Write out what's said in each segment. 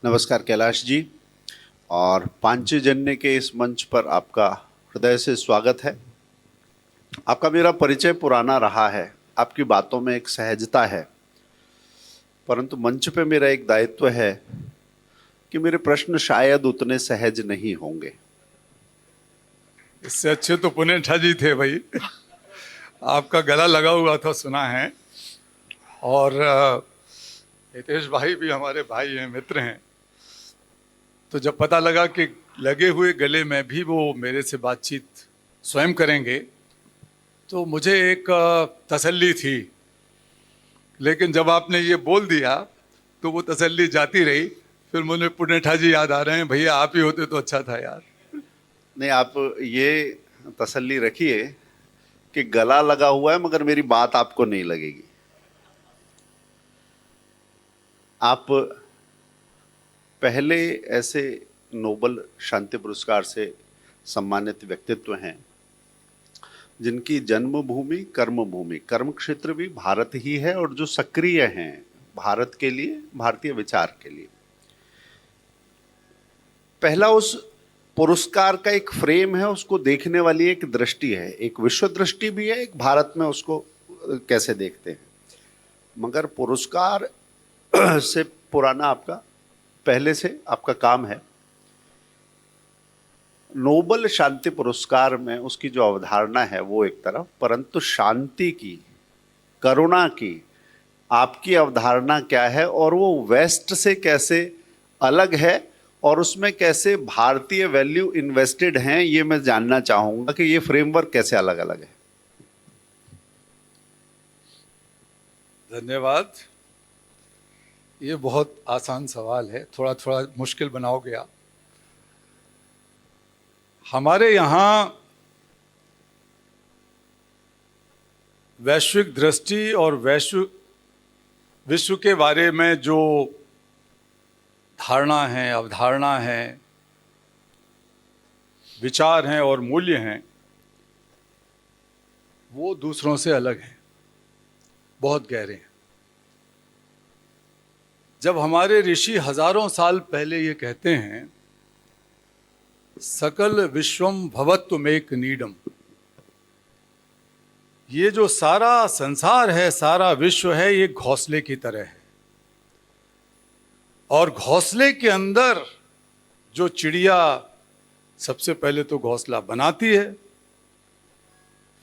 नमस्कार कैलाश जी। और पांचजन्य के इस मंच पर आपका हृदय से स्वागत है। आपका मेरा परिचय पुराना रहा है, आपकी बातों में एक सहजता है, परंतु मंच पे मेरा एक दायित्व है कि मेरे प्रश्न शायद उतने सहज नहीं होंगे। इससे अच्छे तो पुनेठा जी थे भाई। आपका गला लगा हुआ था सुना है। और हितेश भाई भी हमारे भाई हैं, मित्र हैं। तो जब पता लगा कि लगे हुए गले में भी वो मेरे से बातचीत स्वयं करेंगे तो मुझे एक तसल्ली थी। लेकिन जब आपने ये बोल दिया तो वो तसल्ली जाती रही। फिर मुझे पुनेठा जी याद आ रहे हैं, भैया आप ही होते तो अच्छा था यार। नहीं, आप ये तसल्ली रखिए कि गला लगा हुआ है मगर मेरी बात आपको नहीं लगेगी। आप पहले ऐसे नोबल शांति पुरस्कार से सम्मानित व्यक्तित्व हैं जिनकी जन्मभूमि कर्मभूमि कर्म क्षेत्र भी भारत ही है और जो सक्रिय हैं भारत के लिए, भारतीय विचार के लिए। पहला उस पुरस्कार का एक फ्रेम है, उसको देखने वाली एक दृष्टि है, एक विश्व दृष्टि भी है, एक भारत में उसको कैसे देखते हैं। मगर पुरस्कार से पुराना आपका पहले से आपका काम है। नोबल शांति पुरस्कार में उसकी जो अवधारणा है वो एक तरफ, परंतु शांति की, करुणा की आपकी अवधारणा क्या है और वो वेस्ट से कैसे अलग है और उसमें कैसे भारतीय वैल्यू इन्वेस्टेड हैं, ये मैं जानना चाहूंगा कि ये फ्रेमवर्क कैसे अलग अलग है। धन्यवाद। ये बहुत आसान सवाल है, थोड़ा थोड़ा मुश्किल बनाओगे आप। हमारे यहाँ वैश्विक दृष्टि और विश्व के बारे में जो धारणा है, अवधारणा है, विचार हैं और मूल्य हैं, वो दूसरों से अलग हैं, बहुत गहरे हैं। जब हमारे ऋषि हजारों साल पहले ये कहते हैं सकल विश्वम भवत्वमेक नीडम, ये जो सारा संसार है, सारा विश्व है, ये घोंसले की तरह है। और घोंसले के अंदर जो चिड़िया सबसे पहले तो घोंसला बनाती है,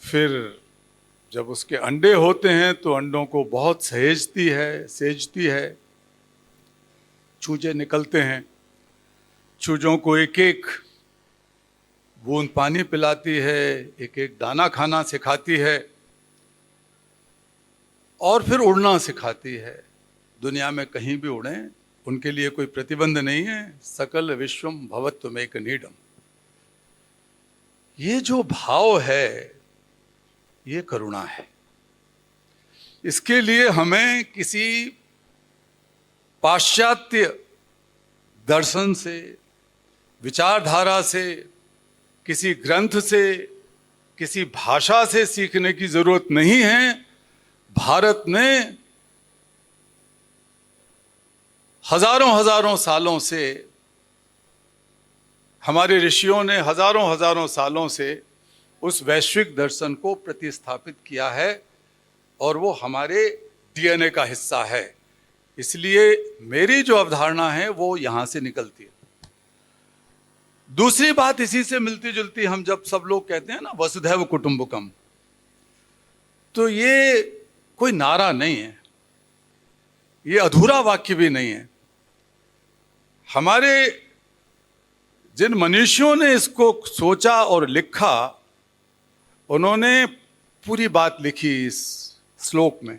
फिर जब उसके अंडे होते हैं तो अंडों को बहुत सेजती है। चूजे निकलते हैं, चूजों को एक एक बूंद पानी पिलाती है, एक एक दाना खाना सिखाती है और फिर उड़ना सिखाती है। दुनिया में कहीं भी उड़ें, उनके लिए कोई प्रतिबंध नहीं है। सकल विश्वम भवत्वमेक नीडम, ये जो भाव है ये करुणा है। इसके लिए हमें किसी पाश्चात्य दर्शन से, विचारधारा से, किसी ग्रंथ से, किसी भाषा से सीखने की जरूरत नहीं है। भारत ने हजारों हजारों सालों से, हमारे ऋषियों ने हजारों हजारों सालों से उस वैश्विक दर्शन को प्रतिस्थापित किया है और वो हमारे डीएनए का हिस्सा है। इसलिए मेरी जो अवधारणा है वो यहां से निकलती है। दूसरी बात इसी से मिलती जुलती, हम जब सब लोग कहते हैं ना वसुधैव कुटुंबकम, तो ये कोई नारा नहीं है, ये अधूरा वाक्य भी नहीं है। हमारे जिन मनुष्यों ने इसको सोचा और लिखा, उन्होंने पूरी बात लिखी इस श्लोक में।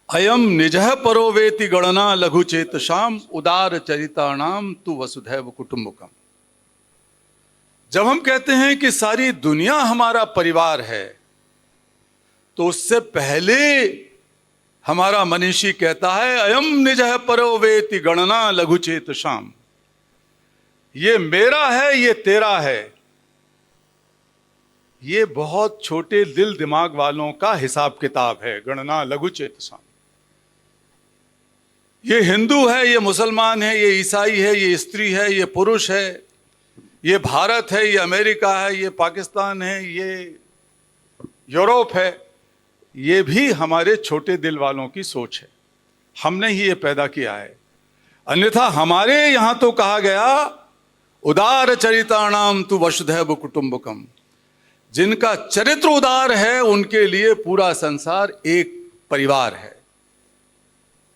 अयम निजः परो वेति गणना लघु चेतसाम उदार चरिताणाम तु वसुधैव कुटुंबकम। जब हम कहते हैं कि सारी दुनिया हमारा परिवार है, तो उससे पहले हमारा मनीषी कहता है अयम निजः परो वेति गणना लघु चेतसाम, ये मेरा है, ये तेरा है। ये बहुत छोटे दिल दिमाग वालों का हिसाब किताब है, गणना लघु चेतसाम। ये हिंदू है, ये मुसलमान है, ये ईसाई है, ये स्त्री है, ये पुरुष है, ये भारत है, ये अमेरिका है, ये पाकिस्तान है, ये यूरोप है, ये भी हमारे छोटे दिल वालों की सोच है। हमने ही ये पैदा किया है। अन्यथा हमारे यहां तो कहा गया उदार चरिताणाम तु वसुधैव कुटुंबकम, जिनका चरित्र उदार है उनके लिए पूरा संसार एक परिवार है।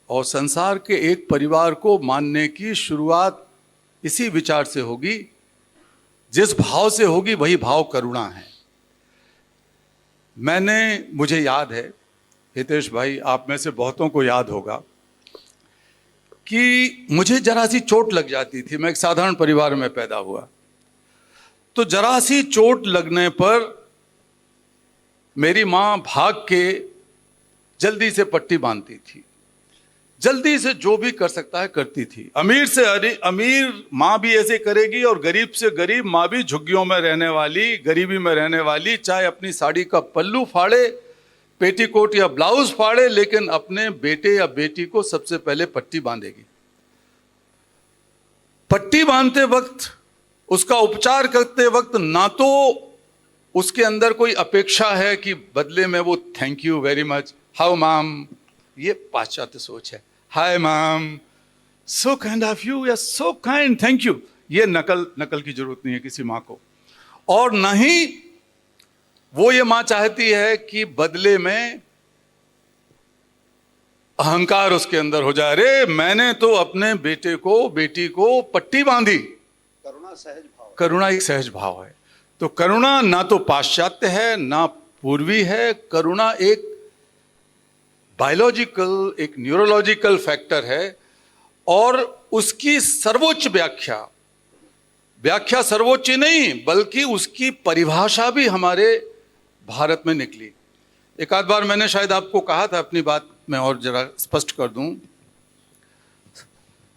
और संसार के एक परिवार को मानने की शुरुआत इसी विचार से होगी, जिस भाव से होगी वही भाव करुणा है। मुझे याद है, हितेश भाई आप में से बहुतों को याद होगा कि मुझे जरा सी चोट लग जाती थी। मैं एक साधारण परिवार में पैदा हुआ, तो जरा सी चोट लगने पर मेरी माँ भाग के जल्दी से पट्टी बांधती थी, जल्दी से जो भी कर सकता है करती थी। अमीर से अमीर माँ भी ऐसे करेगी, और गरीब से गरीब माँ भी, झुग्गियों में रहने वाली, गरीबी में रहने वाली, चाहे अपनी साड़ी का पल्लू फाड़े, पेटीकोट या ब्लाउज फाड़े, लेकिन अपने बेटे या बेटी को सबसे पहले पट्टी बांधेगी। पट्टी बांधते वक्त, उसका उपचार करते वक्त, ना तो उसके अंदर कोई अपेक्षा है कि बदले में वो thank you very much, how ma'am, ये पाश्चात्य सोच है, hi ma'am, so kind of you, या सो काइंड, थैंक यू, ये नकल की जरूरत नहीं है किसी माँ को। और ना ही वो ये मां चाहती है कि बदले में अहंकार उसके अंदर हो जाए, अरे मैंने तो अपने बेटे को, बेटी को पट्टी बांधी। करुणा सहज भाव, करुणा एक सहज भाव है। तो करुणा ना तो पाश्चात्य है ना पूर्वी है, करुणा एक बायोलॉजिकल, एक न्यूरोलॉजिकल फैक्टर है। और उसकी सर्वोच्च व्याख्या सर्वोच्च नहीं, बल्कि उसकी परिभाषा भी हमारे भारत में निकली। एक आध बार मैंने शायद आपको कहा था, अपनी बात मैं और जरा स्पष्ट कर दूं।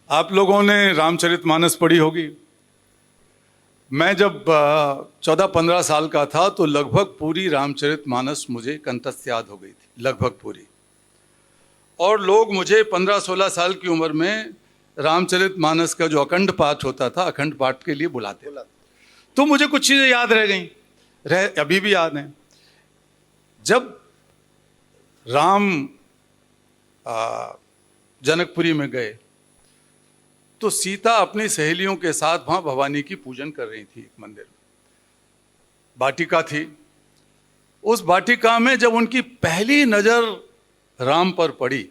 आप लोगों ने रामचरितमानस पढ़ी होगी। मैं जब 14-15 साल का था तो लगभग पूरी रामचरितमानस मुझे कंठस्थ याद हो गई थी, लगभग पूरी। और लोग मुझे 15-16 साल की उम्र में रामचरितमानस का जो अखंड पाठ होता था, अखंड पाठ के लिए बुलाते। तो मुझे कुछ चीज़ें याद रह गई, अभी भी याद हैं। जब राम जनकपुरी में गए तो सीता अपनी सहेलियों के साथ वहां भवानी की पूजन कर रही थी। एक मंदिर में वाटिका थी। उस वाटिका में जब उनकी पहली नजर राम पर पड़ी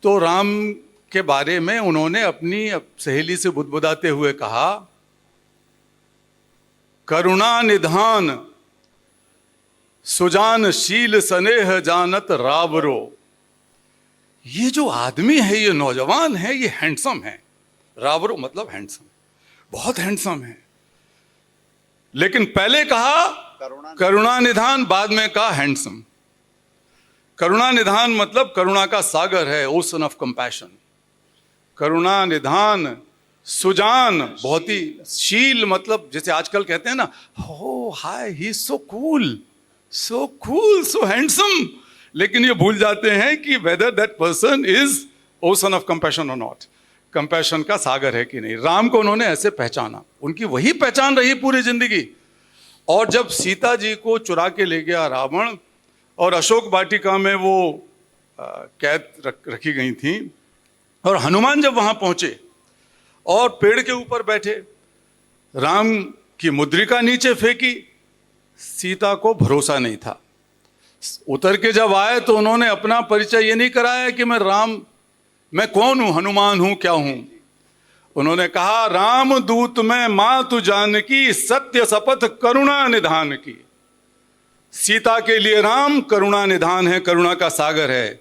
तो राम के बारे में उन्होंने अपनी सहेली से बुदबुदाते हुए कहा, करुणा निधान सुजान शील स्नेह जानत रावरो। ये जो आदमी है, ये नौजवान है, ये हैंडसम है। रावरो मतलब हैंडसम, बहुत हैंडसम है। लेकिन पहले कहा करुणा निधान, बाद में कहा हैंडसम। करुणा निधान मतलब करुणा का सागर है, ओशन ऑफ कंपैशन। करुणा निधान सुजान, बहुत ही शील, मतलब जैसे आजकल कहते हैं ना, हो हाय ही सो कूल, सो हैंडसम। लेकिन ये भूल जाते हैं कि whether that person is ocean of compassion और नॉट, कंपैशन का सागर है कि नहीं। राम को उन्होंने ऐसे पहचाना, उनकी वही पहचान रही पूरी जिंदगी। और जब सीता जी को चुरा के ले गया रावण, और अशोक वाटिका में वो कैद रखी गई थी, और हनुमान जब वहां पहुंचे और पेड़ के ऊपर बैठे, राम की मुद्रिका नीचे फेंकी, सीता को भरोसा नहीं था। उतर के जब आए तो उन्होंने अपना परिचय ये नहीं कराया कि मैं कौन हूं, हनुमान हूं, क्या हूं। उन्होंने कहा, राम दूत में मातु जानकी, सत्य शपथ करुणा निधान की। सीता के लिए राम करुणा निधान है, करुणा का सागर है।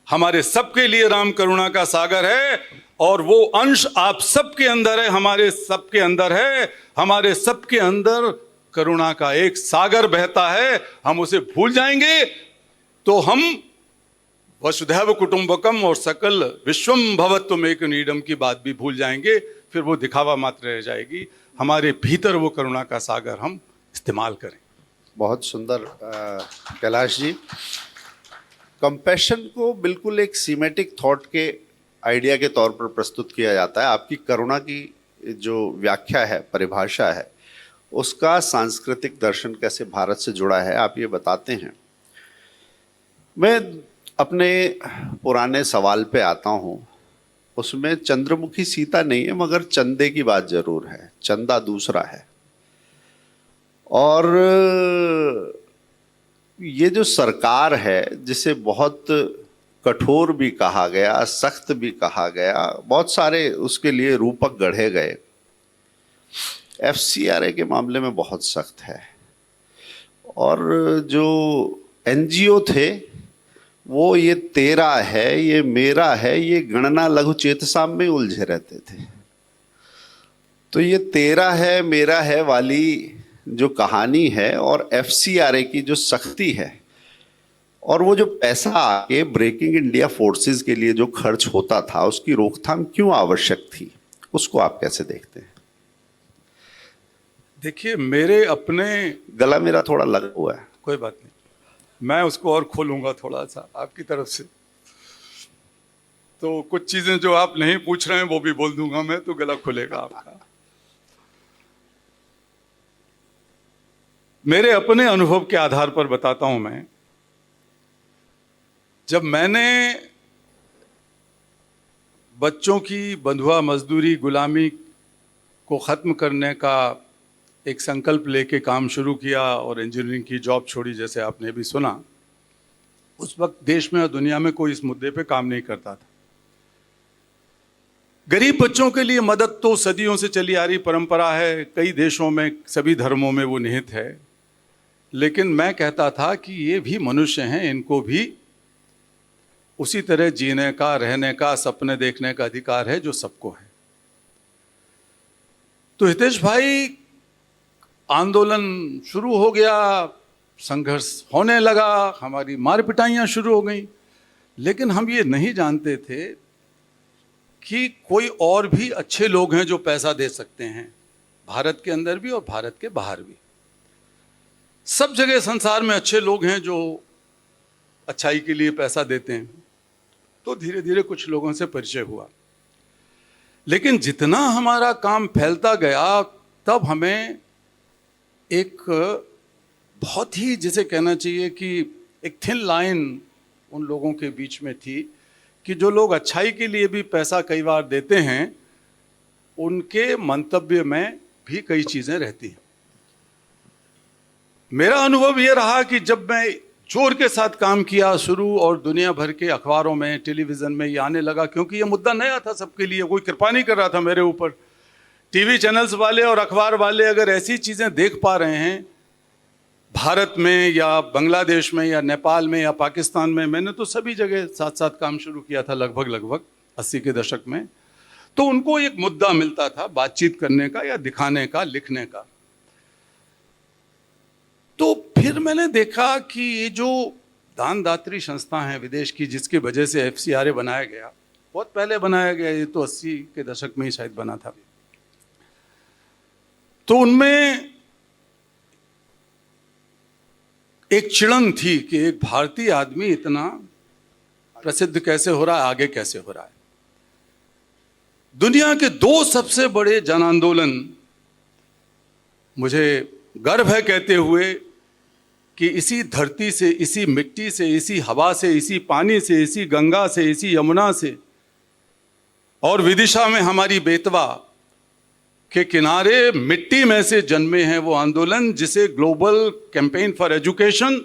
हमारे सबके लिए राम करुणा का सागर है, और वो अंश आप सबके अंदर है, हमारे सबके अंदर है। हमारे सबके अंदर करुणा का एक सागर बहता है। हम उसे भूल जाएंगे तो हम वसुधैव कुटुंबकम और सकल विश्वम भवत्वम एक नीडम की बात भी भूल जाएंगे। फिर वो दिखावा मात्र रह जाएगी। हमारे भीतर वो करुणा का सागर हम इस्तेमाल करें। बहुत सुंदर कैलाश जी। कंपैशन को बिल्कुल एक सीमेटिक थॉट के आइडिया के तौर पर प्रस्तुत किया जाता है। आपकी करुणा की जो व्याख्या है, परिभाषा है, उसका सांस्कृतिक दर्शन कैसे भारत से जुड़ा है, आप ये बताते हैं। मैं अपने पुराने सवाल पे आता हूँ। उसमें चंद्रमुखी सीता नहीं है, मगर चंदे की बात जरूर है। चंदा दूसरा है। और ये जो सरकार है, जिसे बहुत कठोर भी कहा गया, सख्त भी कहा गया, बहुत सारे उसके लिए रूपक गढ़े गए, एफसीआरए के मामले में बहुत सख्त है। और जो एनजीओ थे वो ये तेरा है, ये मेरा है, ये गणना लघु चेतसाम में उलझे रहते थे। तो ये तेरा है मेरा है वाली जो कहानी है और एफसीआरए की जो सख्ती है, और वो जो पैसा आके ब्रेकिंग इंडिया फोर्सेस के लिए जो खर्च होता था, उसकी रोकथाम क्यों आवश्यक थी, उसको आप कैसे देखते हैं? देखिए, मेरे अपने, गला मेरा थोड़ा लगा हुआ है। कोई बात नहीं, मैं उसको और खोलूंगा थोड़ा सा आपकी तरफ से। तो कुछ चीजें जो आप नहीं पूछ रहे हैं वो भी बोल दूंगा मैं, तो गला खुलेगा आपका। मेरे अपने अनुभव के आधार पर बताता हूं मैं। जब मैंने बच्चों की बंधुआ मजदूरी, गुलामी को ख़त्म करने का एक संकल्प लेके काम शुरू किया और इंजीनियरिंग की जॉब छोड़ी, जैसे आपने भी सुना, उस वक्त देश में और दुनिया में कोई इस मुद्दे पे काम नहीं करता था। गरीब बच्चों के लिए मदद तो सदियों से चली आ रही परंपरा है, कई देशों में, सभी धर्मों में वो निहित है। लेकिन मैं कहता था कि ये भी मनुष्य हैं, इनको भी उसी तरह जीने का, रहने का, सपने देखने का अधिकार है जो सबको है। तो हितेश भाई, आंदोलन शुरू हो गया, संघर्ष होने लगा, हमारी मार पिटाइयाँ शुरू हो गई। लेकिन हम ये नहीं जानते थे कि कोई और भी अच्छे लोग हैं जो पैसा दे सकते हैं, भारत के अंदर भी और भारत के बाहर भी। सब जगह संसार में अच्छे लोग हैं जो अच्छाई के लिए पैसा देते हैं। तो धीरे धीरे कुछ लोगों से परिचय हुआ। लेकिन जितना हमारा काम फैलता गया, तब हमें एक बहुत ही, जिसे कहना चाहिए कि एक थिन लाइन उन लोगों के बीच में थी कि जो लोग अच्छाई के लिए भी पैसा कई बार देते हैं, उनके मंतव्य में भी कई चीज़ें रहती हैं। मेरा अनुभव ये रहा कि जब मैं जोर के साथ काम किया शुरू, और दुनिया भर के अखबारों में, टेलीविज़न में ये आने लगा, क्योंकि ये मुद्दा नया था सबके लिए, कोई कृपा नहीं कर रहा था मेरे ऊपर। टीवी चैनल्स वाले और अखबार वाले अगर ऐसी चीज़ें देख पा रहे हैं भारत में या बांग्लादेश में या नेपाल में या पाकिस्तान में, मैंने तो सभी जगह साथ साथ काम शुरू किया था लगभग 80 के दशक में, तो उनको एक मुद्दा मिलता था बातचीत करने का या दिखाने का, लिखने का। तो फिर मैंने देखा कि ये जो दानदात्री संस्था है विदेश की, जिसकी वजह से एफसीआरए बनाया गया, बहुत पहले बनाया गया, ये तो 80 के दशक में ही शायद बना था। तो उनमें एक चिड़न थी कि एक भारतीय आदमी इतना प्रसिद्ध कैसे हो रहा है, आगे कैसे हो रहा है। दुनिया के 2 सबसे बड़े जन आंदोलन, मुझे गर्व है कहते हुए कि इसी धरती से, इसी मिट्टी से, इसी हवा से, इसी पानी से, इसी गंगा से, इसी यमुना से, और विदिशा में हमारी बेतवा के किनारे मिट्टी में से जन्मे हैं वो आंदोलन, जिसे ग्लोबल कैंपेन फॉर एजुकेशन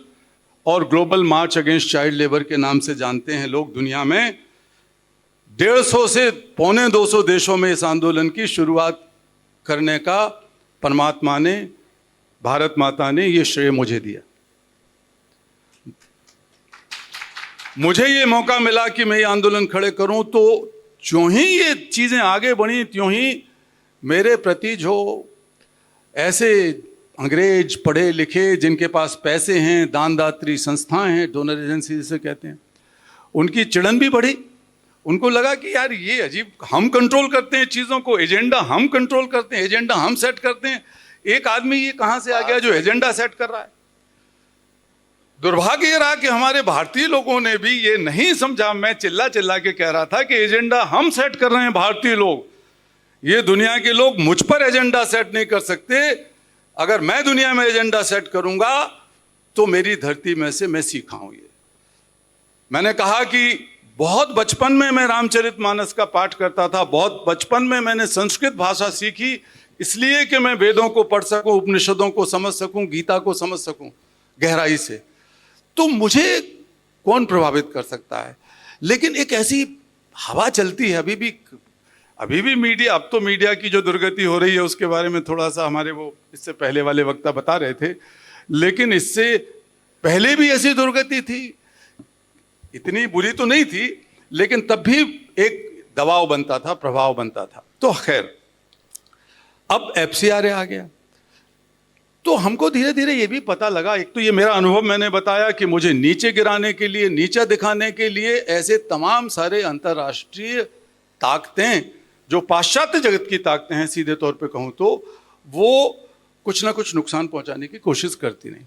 और ग्लोबल मार्च अगेंस्ट चाइल्ड लेबर के नाम से जानते हैं लोग दुनिया में। 150 से 250 देशों में इस आंदोलन की शुरुआत करने का परमात्मा ने, भारत माता ने ये श्रेय मुझे दिया। मुझे ये मौका मिला कि मैं ये आंदोलन खड़े करूं, तो ज्यों ही ये चीज़ें आगे बढ़ी, त्यों ही मेरे प्रति जो ऐसे अंग्रेज पढ़े लिखे, जिनके पास पैसे हैं, दानदात्री संस्थाएं हैं, डोनर एजेंसी जिसे कहते हैं, उनकी चिड़न भी बढ़ी। उनको लगा कि यार ये अजीब, हम कंट्रोल करते हैं चीज़ों को, एजेंडा हम कंट्रोल करते हैं, एजेंडा हम सेट करते हैं, एक आदमी ये कहाँ से आ गया जो एजेंडा सेट कर रहा है। दुर्भाग्य ये रहा कि हमारे भारतीय लोगों ने भी ये नहीं समझा। मैं चिल्ला चिल्ला के कह रहा था कि एजेंडा हम सेट कर रहे हैं, भारतीय लोग, ये दुनिया के लोग मुझ पर एजेंडा सेट नहीं कर सकते। अगर मैं दुनिया में एजेंडा सेट करूंगा तो मेरी धरती में से मैं सीखा हूं। ये मैंने कहा कि बहुत बचपन में मैं रामचरितमानस का पाठ करता था, बहुत बचपन में मैंने संस्कृत भाषा सीखी, इसलिए कि मैं वेदों को पढ़ सकूं, उपनिषदों को समझ सकूं, गीता को समझ सकूं गहराई से। तो मुझे कौन प्रभावित कर सकता है? लेकिन एक ऐसी हवा चलती है अभी भी मीडिया, अब तो मीडिया की जो दुर्गति हो रही है उसके बारे में थोड़ा सा हमारे वो इससे पहले वाले वक्ता बता रहे थे, लेकिन इससे पहले भी ऐसी दुर्गति थी। इतनी बुरी तो नहीं थी, लेकिन तब भी एक दबाव बनता था, प्रभाव बनता था। तो खैर, अब एफसीआरए आ गया तो हमको धीरे धीरे ये भी पता लगा, एक तो ये मेरा अनुभव मैंने बताया कि मुझे नीचे गिराने के लिए, नीचा दिखाने के लिए ऐसे तमाम सारे अंतर्राष्ट्रीय ताकतें, जो पाश्चात्य जगत की ताकतें हैं सीधे तौर पे कहूं तो, वो कुछ ना कुछ नुकसान पहुंचाने की कोशिश करती नहीं,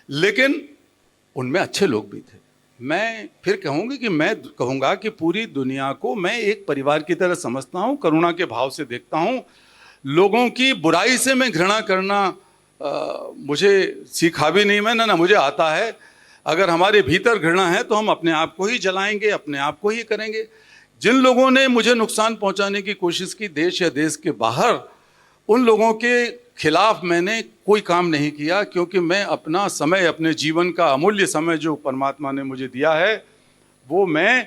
लेकिन उनमें अच्छे लोग भी थे। मैं फिर कहूंगा कि पूरी दुनिया को मैं एक परिवार की तरह समझता हूं, करुणा के भाव से देखता हूं। लोगों की बुराई से मैं घृणा करना मुझे सीखा भी नहीं मैंने, ना मुझे आता है। अगर हमारे भीतर घृणा है तो हम अपने आप को ही जलाएंगे, अपने आप को ही करेंगे। जिन लोगों ने मुझे नुकसान पहुंचाने की कोशिश की देश या देश के बाहर, उन लोगों के खिलाफ मैंने कोई काम नहीं किया, क्योंकि मैं अपना समय, अपने जीवन का अमूल्य समय जो परमात्मा ने मुझे दिया है, वो मैं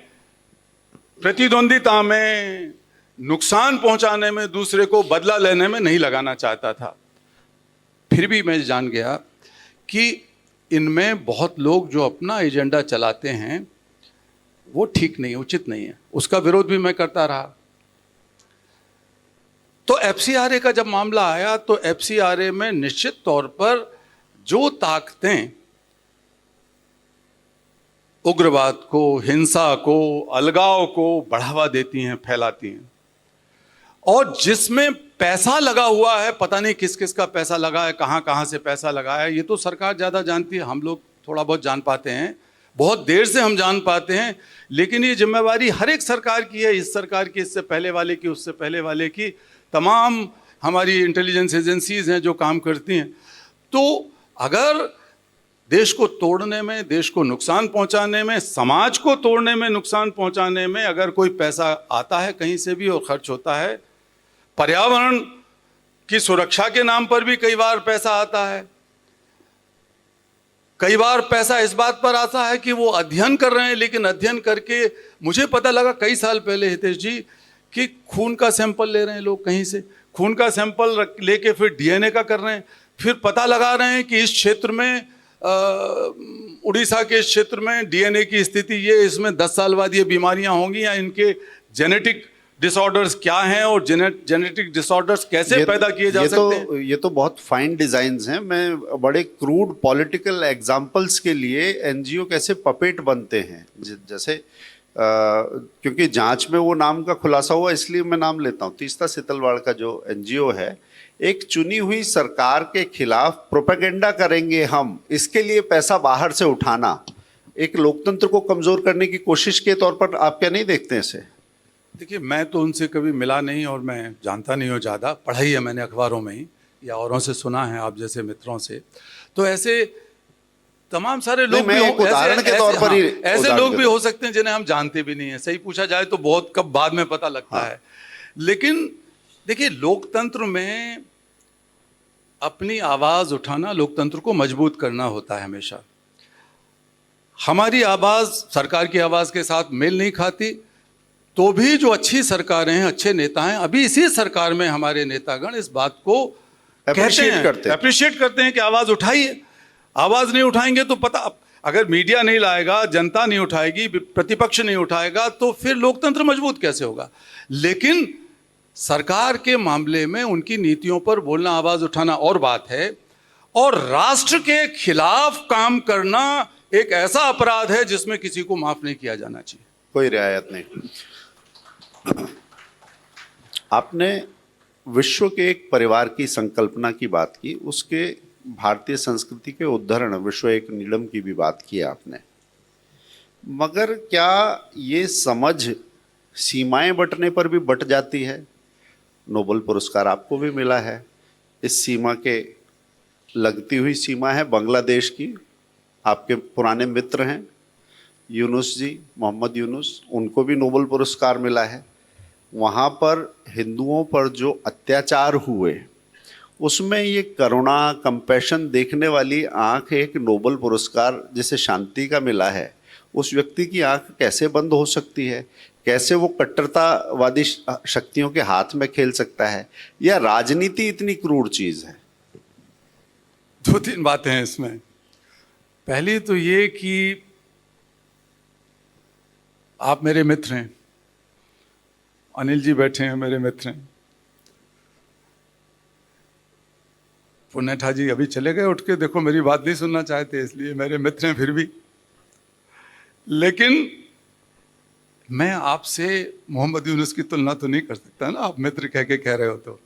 प्रतिद्वंदिता में, नुकसान पहुंचाने में, दूसरे को बदला लेने में नहीं लगाना चाहता था। फिर भी मैं जान गया कि इनमें बहुत लोग जो अपना एजेंडा चलाते हैं वो ठीक नहीं, उचित नहीं है। उसका विरोध भी मैं करता रहा। तो एफसीआरए का जब मामला आया तो एफसीआरए में निश्चित तौर पर जो ताकतें उग्रवाद को, हिंसा को, अलगाव को बढ़ावा देती हैं, फैलाती हैं, और जिसमें पैसा लगा हुआ है, पता नहीं किस किस का पैसा लगा है, कहां कहां से पैसा लगा है, ये तो सरकार ज्यादा जानती है। हम लोग थोड़ा बहुत जान पाते हैं, बहुत देर से हम जान पाते हैं, लेकिन ये जिम्मेवारी हर एक सरकार की है, इस सरकार की, इससे पहले वाले की, उससे पहले वाले की। तमाम हमारी इंटेलिजेंस एजेंसीज हैं जो काम करती हैं। तो अगर देश को तोड़ने में, देश को नुकसान पहुंचाने में, समाज को तोड़ने में, नुकसान पहुंचाने में अगर कोई पैसा आता है कहीं से भी और खर्च होता है, पर्यावरण की सुरक्षा के नाम पर भी कई बार पैसा आता है। कई बार पैसा इस बात पर आता है कि वो अध्ययन कर रहे हैं, लेकिन अध्ययन करके मुझे पता लगा कई साल पहले, हितेश जी, कि खून का सैंपल ले रहे हैं लोग कहीं से, खून का सैंपल लेके फिर डीएनए का कर रहे हैं, फिर पता लगा रहे हैं कि इस क्षेत्र में, उड़ीसा के इस क्षेत्र में डीएनए की स्थिति ये, इसमें 10 साल बाद ये बीमारियां होंगी, या इनके जेनेटिक डिसऑर्डर्स क्या हैं और जेनेटिक डिसऑर्डर्स कैसे पैदा किए जा सकते हैं। ये तो बहुत फाइन डिजाइन्स हैं। मैं बड़े क्रूड पॉलिटिकल एग्जांपल्स के लिए एनजीओ कैसे पपेट बनते हैं, जैसे क्योंकि जांच में वो नाम का खुलासा हुआ, इसलिए मैं नाम लेता हूँ। तीस्ता सितलवाड़ का जो एनजीओ है, एक चुनी हुई सरकार के खिलाफ प्रोपेगेंडा करेंगे हम, इसके लिए पैसा बाहर से उठाना, एक लोकतंत्र को कमजोर करने की कोशिश के तौर पर आप क्या नहीं देखते इसे? देखिए, मैं तो उनसे कभी मिला नहीं और मैं जानता नहीं हूँ, ज़्यादा पढ़ाई है मैंने अखबारों में ही, या औरों से सुना है, आप जैसे मित्रों से। तो ऐसे तमाम सारे लोग भी उदाहरण के तौर पर ही ऐसे लोग भी हो सकते हैं जिन्हें हम जानते भी नहीं है। सही पूछा जाए तो बहुत कब बाद में पता लगता है। लेकिन देखिए, लोकतंत्र में अपनी आवाज उठाना, लोकतंत्र को मजबूत करना होता है हमेशा। हमारी आवाज सरकार की आवाज के साथ मेल नहीं खाती, तो भी जो अच्छी सरकारें हैं, अच्छे नेता हैं, अभी इसी सरकार में हमारे नेतागण इस बात को अप्रिशिएट करते हैं कि आवाज उठाइए। आवाज नहीं उठाएंगे तो पता, अगर मीडिया नहीं लाएगा, जनता नहीं उठाएगी, प्रतिपक्ष नहीं उठाएगा, तो फिर लोकतंत्र मजबूत कैसे होगा। लेकिन सरकार के मामले में उनकी नीतियों पर बोलना, आवाज उठाना और बात है, और राष्ट्र के खिलाफ काम करना एक ऐसा अपराध है जिसमें किसी को माफ नहीं किया जाना चाहिए, कोई रियायत नहीं। आपने विश्व के एक परिवार की संकल्पना की बात की, उसके भारतीय संस्कृति के उद्धरण विश्व एक नीलम की भी बात की आपने, मगर क्या ये समझ सीमाएं बंटने पर भी बंट जाती है? नोबेल पुरस्कार आपको भी मिला है, इस सीमा के लगती हुई सीमा है बांग्लादेश की, आपके पुराने मित्र हैं यूनुस जी, मोहम्मद यूनुस, उनको भी नोबेल पुरस्कार मिला है। वहाँ पर हिंदुओं पर जो अत्याचार हुए उसमें ये करुणा, कंपैशन देखने वाली आंख एक नोबेल पुरस्कार जिसे शांति का मिला है, उस व्यक्ति की आंख कैसे बंद हो सकती है? कैसे वो कट्टरतावादी शक्तियों के हाथ में खेल सकता है? या राजनीति इतनी क्रूर चीज है? दो तीन बातें हैं इसमें। पहली तो ये कि आप मेरे मित्र हैं, अनिल जी बैठे हैं मेरे मित्र हैं, पुण्यठा जी अभी चले गए उठ के, देखो मेरी बात नहीं सुनना चाहते इसलिए मेरे मित्र हैं फिर भी। लेकिन मैं आपसे मोहम्मद यूनुस की तुलना तो नहीं कर सकता ना, आप मित्र कह के कह रहे हो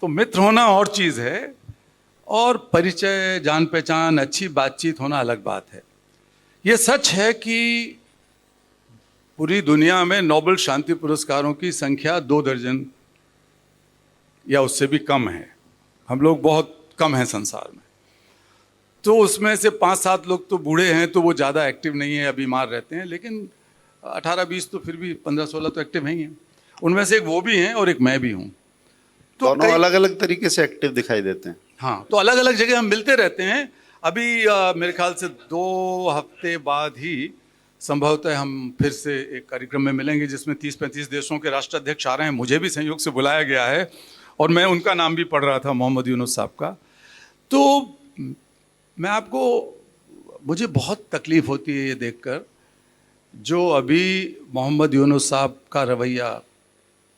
तो मित्र होना और चीज़ है और परिचय, जान पहचान, अच्छी बातचीत होना अलग बात है। ये सच है कि पूरी दुनिया में नोबेल शांति पुरस्कारों की संख्या 2 दर्जन या उससे भी कम है। हम लोग बहुत कम हैं संसार में, तो उसमें से 5-7 लोग तो बूढ़े हैं, तो वो ज़्यादा एक्टिव नहीं है या बीमार रहते हैं, लेकिन 18-20 तो फिर भी 15-16 तो एक्टिव हैं ही हैं। उनमें से एक वो भी हैं और एक मैं भी हूँ। तो दोनों अलग अलग तरीके से एक्टिव दिखाई देते हैं। हाँ, तो अलग अलग जगह हम मिलते रहते हैं। अभी मेरे ख्याल से 2 हफ्ते बाद ही संभवतः हम फिर से एक कार्यक्रम में मिलेंगे जिसमें 30-35 देशों के राष्ट्राध्यक्ष आ रहे हैं। मुझे भी संयोग से बुलाया गया है और मैं उनका नाम भी पढ़ रहा था, मोहम्मद यूनुस साहब का। तो मैं आपको, मुझे बहुत तकलीफ़ होती है ये देखकर जो अभी मोहम्मद यूनुस साहब का रवैया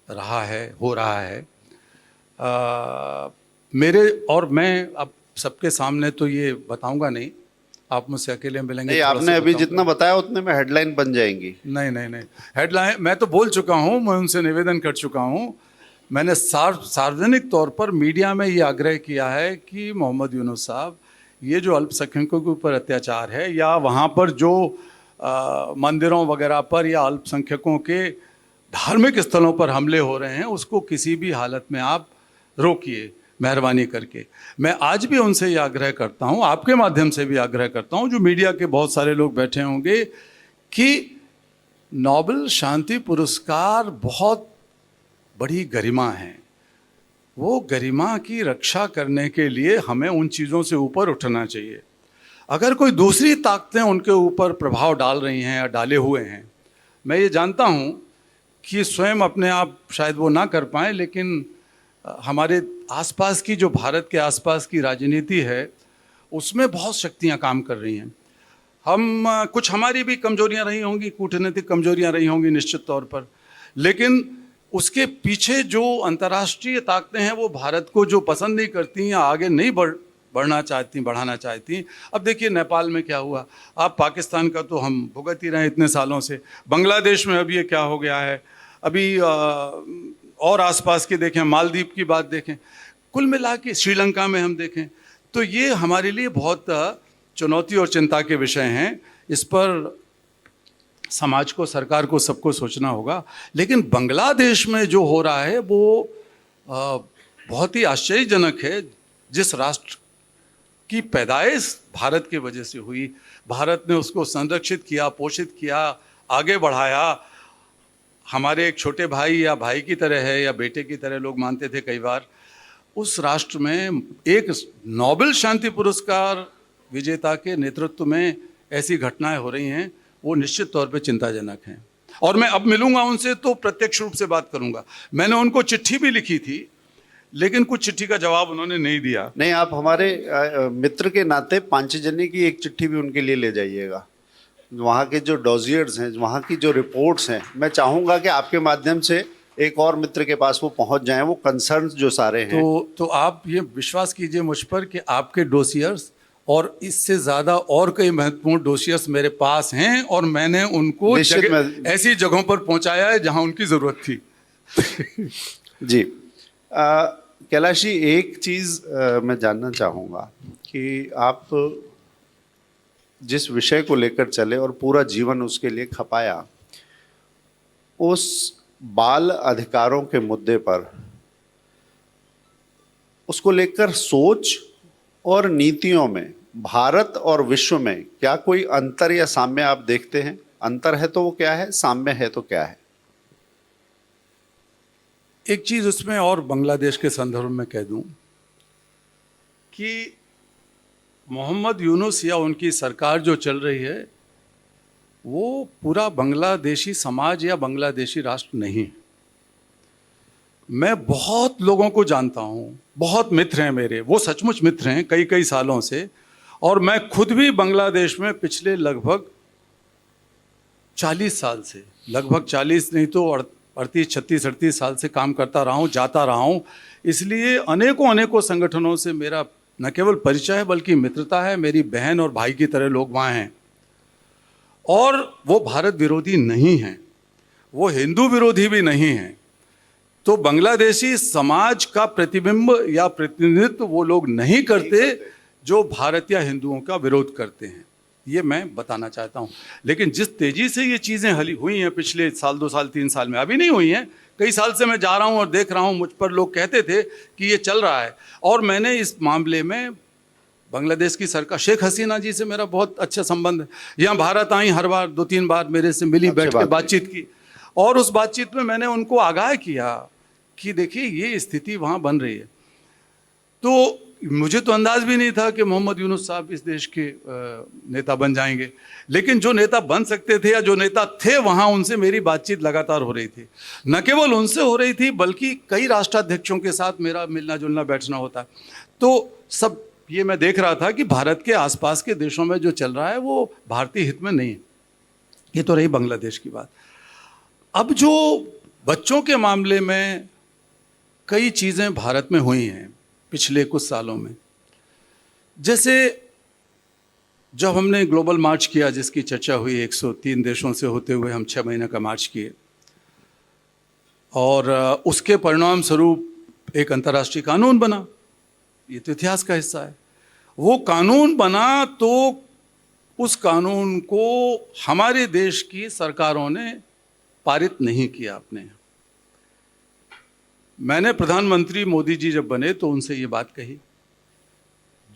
रहा है, हो रहा है। मेरे और मैं अब सबके सामने तो ये बताऊंगा नहीं, आप मुझसे अकेले मिलेंगे। नहीं, आपने अभी जितना बताया उतने में हेडलाइन बन जाएंगी। नहीं, हेडलाइन मैं तो बोल चुका हूँ, मैं उनसे निवेदन कर चुका हूँ। मैंने सार्वजनिक तौर पर मीडिया में ये आग्रह किया है कि मोहम्मद यूनुस साहब, ये जो अल्पसंख्यकों के ऊपर अत्याचार है या वहाँ पर जो मंदिरों वगैरह पर या अल्पसंख्यकों के धार्मिक स्थलों पर हमले हो रहे हैं, उसको किसी भी हालत में आप रोकिए मेहरबानी करके। मैं आज भी उनसे ये आग्रह करता हूँ, आपके माध्यम से भी आग्रह करता हूँ, जो मीडिया के बहुत सारे लोग बैठे होंगे, कि नोबेल शांति पुरस्कार बहुत बड़ी गरिमा है। वो गरिमा की रक्षा करने के लिए हमें उन चीज़ों से ऊपर उठना चाहिए। अगर कोई दूसरी ताकतें उनके ऊपर प्रभाव डाल रही हैं या डाले हुए हैं, मैं ये जानता हूँ कि स्वयं अपने आप शायद वो ना कर पाएँ, लेकिन हमारे आसपास की, जो भारत के आसपास की राजनीति है, उसमें बहुत शक्तियाँ काम कर रही हैं। हम कुछ हमारी भी कमजोरियाँ रही होंगी, कूटनीतिक कमजोरियाँ रही होंगी निश्चित तौर पर, लेकिन उसके पीछे जो अंतर्राष्ट्रीय ताकतें हैं वो भारत को जो पसंद नहीं करती या आगे नहीं बढ़ना चाहती, बढ़ाना चाहती। अब देखिए नेपाल में क्या हुआ, आप पाकिस्तान का तो हम भुगत ही रहे हैं इतने सालों से, बांग्लादेश में अभी ये क्या हो गया है, अभी और आसपास के देखें, मालदीव की बात देखें, कुल मिला के श्रीलंका में हम देखें, तो ये हमारे लिए बहुत चुनौती और चिंता के विषय हैं। इस पर समाज को, सरकार को, सबको सोचना होगा। लेकिन बांग्लादेश में जो हो रहा है वो बहुत ही आश्चर्यजनक है। जिस राष्ट्र की पैदाइश भारत की वजह से हुई, भारत ने उसको संरक्षित किया, पोषित किया, आगे बढ़ाया। हमारे एक छोटे भाई या भाई की तरह है या बेटे की तरह लोग मानते थे कई बार। उस राष्ट्र में एक नोबेल शांति पुरस्कार विजेता के नेतृत्व में ऐसी घटनाएं हो रही हैं, वो निश्चित तौर पे चिंताजनक हैं। और मैं अब मिलूंगा उनसे तो प्रत्यक्ष रूप से बात करूंगा। मैंने उनको चिट्ठी भी लिखी थी, लेकिन कुछ चिट्ठी का जवाब उन्होंने नहीं दिया। नहीं, आप हमारे मित्र के नाते पांचजनी की एक चिट्ठी भी उनके लिए ले जाइएगा। वहाँ के जो डॉजियर्स हैं, वहाँ की जो रिपोर्ट्स हैं, मैं चाहूँगा कि आपके माध्यम से एक और मित्र के पास वो पहुँच जाएं, वो कंसर्न्स जो सारे हैं। तो आप ये विश्वास कीजिए मुझ पर कि आपके डोसियर्स और इससे ज़्यादा और कई महत्वपूर्ण डोसियर्स मेरे पास हैं और मैंने उनको ऐसी जगहों पर पहुंचाया है जहां उनकी ज़रूरत थी। जी, कैलाश जी, एक चीज मैं जानना चाहूंगा कि आप जिस विषय को लेकर चले और पूरा जीवन उसके लिए खपाया, उस बाल अधिकारों के मुद्दे पर उसको लेकर सोच और नीतियों में भारत और विश्व में क्या कोई अंतर या साम्य आप देखते हैं? अंतर है तो वो क्या है, साम्य है तो क्या है? एक चीज उसमें और बांग्लादेश के संदर्भ में कह दूं कि मोहम्मद यूनुस या उनकी सरकार जो चल रही है वो पूरा बांग्लादेशी समाज या बांग्लादेशी राष्ट्र नहीं। मैं बहुत लोगों को जानता हूं, बहुत मित्र हैं मेरे, वो सचमुच मित्र हैं कई कई सालों से, और मैं खुद भी बांग्लादेश में पिछले लगभग 40 साल से, लगभग 40 नहीं तो 38 36 38 साल से काम करता रहा हूँ, जाता रहा हूँ। इसलिए अनेकों अनेकों संगठनों से मेरा न केवल परिचय है बल्कि मित्रता है। मेरी बहन और भाई की तरह लोग वहाँ हैं, और वो भारत विरोधी नहीं हैं, वो हिंदू विरोधी भी नहीं हैं। तो बांग्लादेशी समाज का प्रतिबिंब या प्रतिनिधित्व वो लोग नहीं करते जो भारत या हिंदुओं का विरोध करते हैं, ये मैं बताना चाहता हूँ। लेकिन जिस तेजी से ये चीज़ें हुई हैं पिछले साल 2 साल 3 साल में, अभी नहीं हुई हैं, कई साल से मैं जा रहा हूँ और देख रहा हूँ, मुझ पर लोग कहते थे कि ये चल रहा है। और मैंने इस मामले में बांग्लादेश की सरकार, शेख हसीना जी से मेरा बहुत अच्छा संबंध है, यहाँ भारत आई हर बार 2-3 बार मेरे से मिली, बैठ के बातचीत की, और उस बातचीत में मैंने उनको आगाह किया कि देखिए ये स्थिति वहाँ बन रही है। तो मुझे तो अंदाज भी नहीं था कि मोहम्मद यूनुस साहब इस देश के नेता बन जाएंगे, लेकिन जो नेता बन सकते थे या जो नेता थे वहाँ, उनसे मेरी बातचीत लगातार हो रही थी। न केवल उनसे हो रही थी बल्कि कई राष्ट्राध्यक्षों के साथ मेरा मिलना जुलना बैठना होता है। तो सब ये मैं देख रहा था कि भारत के आसपास के देशों में जो चल रहा है वो भारतीय हित में नहीं है। ये तो रही बांग्लादेश की बात। अब जो बच्चों के मामले में कई चीज़ें भारत में हुई हैं पिछले कुछ सालों में, जैसे जब हमने ग्लोबल मार्च किया जिसकी चर्चा हुई, 103 देशों से होते हुए हम 6 महीने का मार्च किए, और उसके परिणाम स्वरूप एक अंतर्राष्ट्रीय कानून बना। ये तो इतिहास का हिस्सा है। वो कानून बना तो उस कानून को हमारे देश की सरकारों ने पारित नहीं किया अपने। मैंने प्रधानमंत्री मोदी जी जब बने तो उनसे ये बात कही,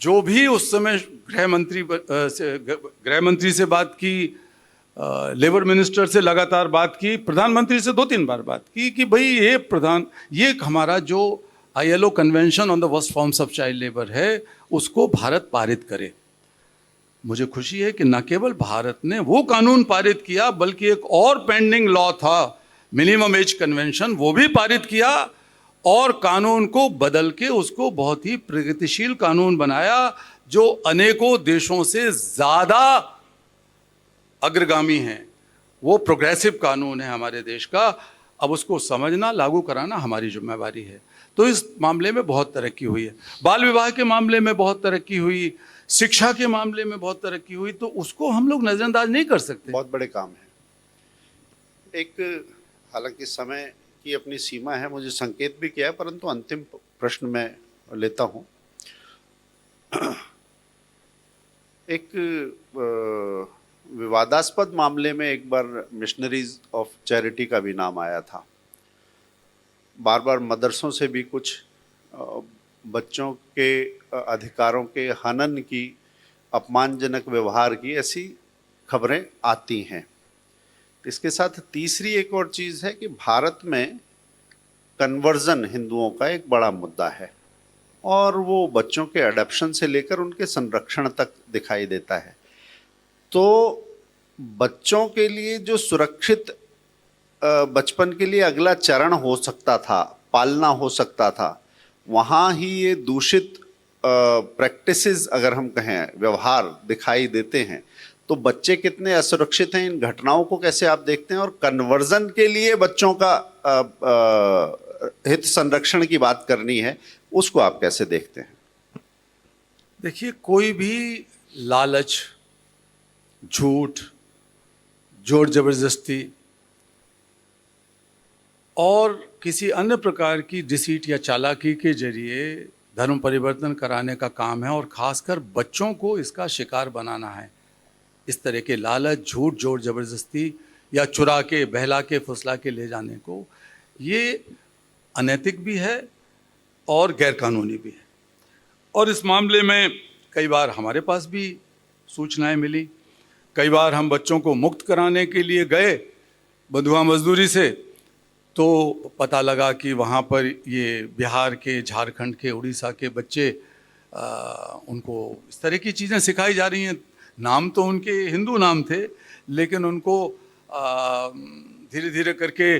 जो भी उस समय गृह मंत्री से बात की, लेबर मिनिस्टर से लगातार बात की, प्रधानमंत्री से 2-3 बार बात की कि भाई ये हमारा जो ILO convention on the worst forms of child labour है उसको भारत पारित करे। मुझे खुशी है कि न केवल भारत ने वो कानून पारित किया बल्कि एक और पेंडिंग लॉ था, मिनिमम एज कन्वेंशन, वो भी पारित किया, और कानून को बदल के उसको बहुत ही प्रगतिशील कानून बनाया जो अनेकों देशों से ज़्यादा अग्रगामी हैं। वो प्रोग्रेसिव कानून है हमारे देश का। अब उसको समझना, लागू कराना हमारी जिम्मेवारी है। तो इस मामले में बहुत तरक्की हुई है, बाल विवाह के मामले में बहुत तरक्की हुई, शिक्षा के मामले में बहुत तरक्की हुई, तो उसको हम लोग नज़रअंदाज नहीं कर सकते। बहुत बड़े काम है। एक, हालांकि समय की अपनी सीमा है, मुझे संकेत भी किया है, परंतु अंतिम प्रश्न मैं लेता हूं। एक विवादास्पद मामले में एक बार मिशनरीज ऑफ चैरिटी का भी नाम आया था। बार बार मदरसों से भी कुछ बच्चों के अधिकारों के हनन की, अपमानजनक व्यवहार की ऐसी खबरें आती हैं। इसके साथ तीसरी एक और चीज़ है कि भारत में कन्वर्जन हिंदुओं का एक बड़ा मुद्दा है, और वो बच्चों के अडॉप्शन से लेकर उनके संरक्षण तक दिखाई देता है। तो बच्चों के लिए जो सुरक्षित बचपन के लिए अगला चरण हो सकता था, पालना हो सकता था, वहाँ ही ये दूषित प्रैक्टिसेस, अगर हम कहें व्यवहार, दिखाई देते हैं। तो बच्चे कितने असुरक्षित हैं, इन घटनाओं को कैसे आप देखते हैं? और कन्वर्जन के लिए बच्चों का हित संरक्षण की बात करनी है, उसको आप कैसे देखते हैं? देखिए, कोई भी लालच, झूठ, जोर जबरदस्ती और किसी अन्य प्रकार की डिसीट या चालाकी के जरिए धर्म परिवर्तन कराने का काम है, और खासकर बच्चों को इसका शिकार बनाना है। इस तरह के लालच, झूठ, जोर जबरदस्ती या चुरा के, बहला के, फुसला के ले जाने को, ये अनैतिक भी है और गैरकानूनी भी है। और इस मामले में कई बार हमारे पास भी सूचनाएं मिली, कई बार हम बच्चों को मुक्त कराने के लिए गए बंधुआ मजदूरी से, तो पता लगा कि वहाँ पर ये बिहार के, झारखंड के, उड़ीसा के बच्चे उनको इस तरह की चीज़ें सिखाई जा रही हैं। नाम तो उनके हिंदू नाम थे, लेकिन उनको धीरे धीरे करके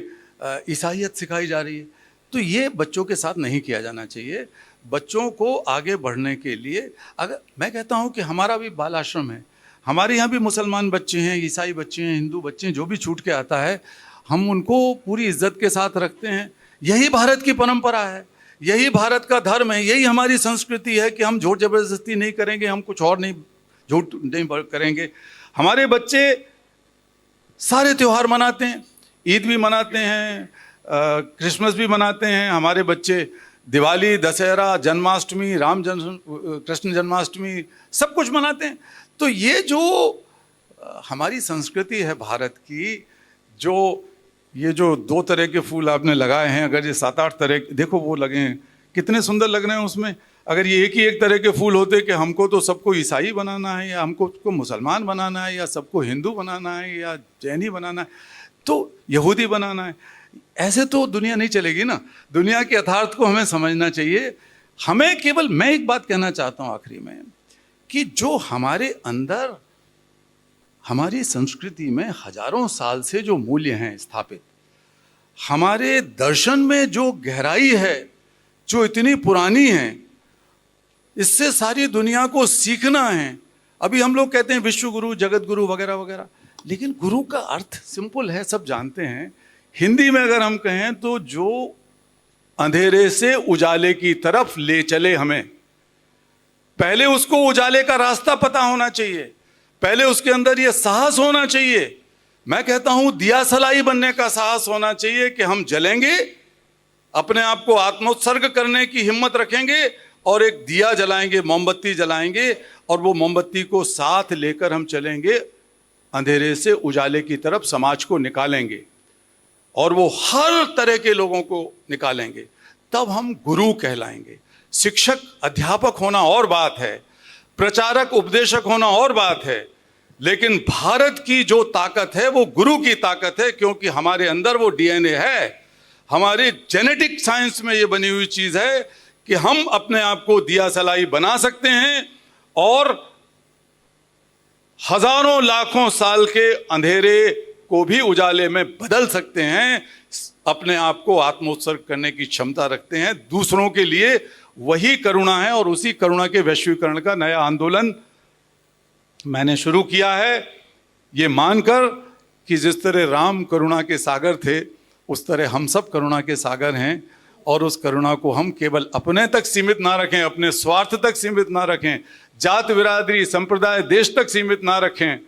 ईसाईयत सिखाई जा रही है। तो ये बच्चों के साथ नहीं किया जाना चाहिए। बच्चों को आगे बढ़ने के लिए, अगर मैं कहता हूँ कि हमारा भी बाल आश्रम है, हमारे यहाँ भी मुसलमान बच्चे हैं, ईसाई बच्चे हैं, हिंदू बच्चे हैं, जो भी छूट के आता है हम उनको पूरी इज्जत के साथ रखते हैं। यही भारत की परंपरा है, यही भारत का धर्म है, यही हमारी संस्कृति है कि हम झूठ जबरदस्ती नहीं करेंगे, हम कुछ और नहीं, झूठ नहीं करेंगे। हमारे बच्चे सारे त्यौहार मनाते हैं, ईद भी मनाते हैं, क्रिसमस भी मनाते हैं। हमारे बच्चे दिवाली, दशहरा, जन्माष्टमी, कृष्ण जन्माष्टमी सब कुछ मनाते हैं। तो ये जो हमारी संस्कृति है भारत की, जो ये जो 2 तरह के फूल आपने लगाए हैं, अगर ये 7-8 तरह देखो वो लगे हैं, कितने सुंदर लग रहे हैं उसमें। अगर ये एक ही एक तरह के फूल होते कि हमको तो सबको ईसाई बनाना है, या हमको मुसलमान बनाना है, या सबको हिंदू बनाना है, या जैनी बनाना है, तो यहूदी बनाना है, ऐसे तो दुनिया नहीं चलेगी ना। दुनिया के यथार्थ को हमें समझना चाहिए। हमें केवल, मैं एक बात कहना चाहता हूँ आखिरी में, कि जो हमारे अंदर, हमारी संस्कृति में हजारों साल से जो मूल्य हैं स्थापित, हमारे दर्शन में जो गहराई है, जो इतनी पुरानी है, इससे सारी दुनिया को सीखना है। अभी हम लोग कहते हैं विश्व गुरु, जगत गुरु वगैरह वगैरह, लेकिन गुरु का अर्थ सिंपल है, सब जानते हैं। हिंदी में अगर हम कहें तो जो अंधेरे से उजाले की तरफ ले चले हमें, पहले उसको उजाले का रास्ता पता होना चाहिए, पहले उसके अंदर ये साहस होना चाहिए। मैं कहता हूं दिया सलाई बनने का साहस होना चाहिए कि हम जलेंगे, अपने आप को आत्मोत्सर्ग करने की हिम्मत रखेंगे और एक दिया जलाएंगे, मोमबत्ती जलाएंगे, और वो मोमबत्ती को साथ लेकर हम चलेंगे, अंधेरे से उजाले की तरफ समाज को निकालेंगे, और वो हर तरह के लोगों को निकालेंगे। तब हम गुरु कहलाएंगे। शिक्षक, अध्यापक होना और बात है, प्रचारक, उपदेशक होना और बात है, लेकिन भारत की जो ताकत है वो गुरु की ताकत है, क्योंकि हमारे अंदर वो डीएनए है, हमारे जेनेटिक साइंस में ये बनी हुई चीज है कि हम अपने आप को दिया सलाई बना सकते हैं और हजारों लाखों साल के अंधेरे को भी उजाले में बदल सकते हैं। अपने आप को आत्मोत्सर्ग करने की क्षमता रखते हैं दूसरों के लिए। वही करुणा है, और उसी करुणा के वैश्वीकरण का नया आंदोलन मैंने शुरू किया है, ये मानकर कि जिस तरह राम करुणा के सागर थे, उस तरह हम सब करुणा के सागर हैं, और उस करुणा को हम केवल अपने तक सीमित ना रखें, अपने स्वार्थ तक सीमित ना रखें, जात बिरादरी, संप्रदाय, देश तक सीमित ना रखें,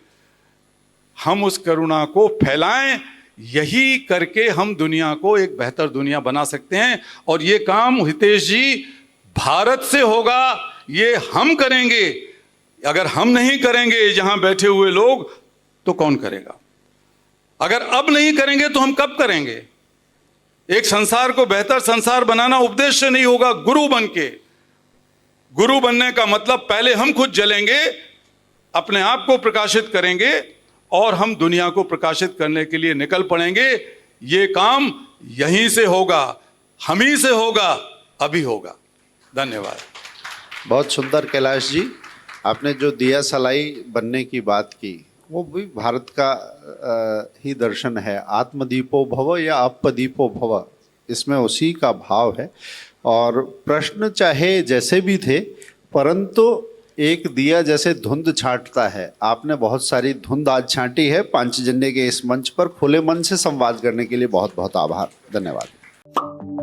हम उस करुणा को फैलाएं। यही करके हम दुनिया को एक बेहतर दुनिया बना सकते हैं, और ये काम हितेश जी भारत से होगा, ये हम करेंगे। अगर हम नहीं करेंगे यहां बैठे हुए लोग, तो कौन करेगा? अगर अब नहीं करेंगे तो हम कब करेंगे? एक संसार को बेहतर संसार बनाना उपदेश से नहीं होगा, गुरु बन के। गुरु बनने का मतलब पहले हम खुद जलेंगे, अपने आप को प्रकाशित करेंगे, और हम दुनिया को प्रकाशित करने के लिए निकल पड़ेंगे। ये काम यहीं से होगा, हम ही से होगा, अभी होगा। धन्यवाद। बहुत सुंदर कैलाश जी, आपने जो दिया सलाई बनने की बात की, वो भी भारत का ही दर्शन है। आत्मदीपो भव या अपदीपो भव, इसमें उसी का भाव है। और प्रश्न चाहे जैसे भी थे, परंतु एक दिया जैसे धुंध छांटता है, आपने बहुत सारी धुंध आज छांटी है। पांचजन्य के इस मंच पर खुले मन से संवाद करने के लिए बहुत बहुत आभार, धन्यवाद।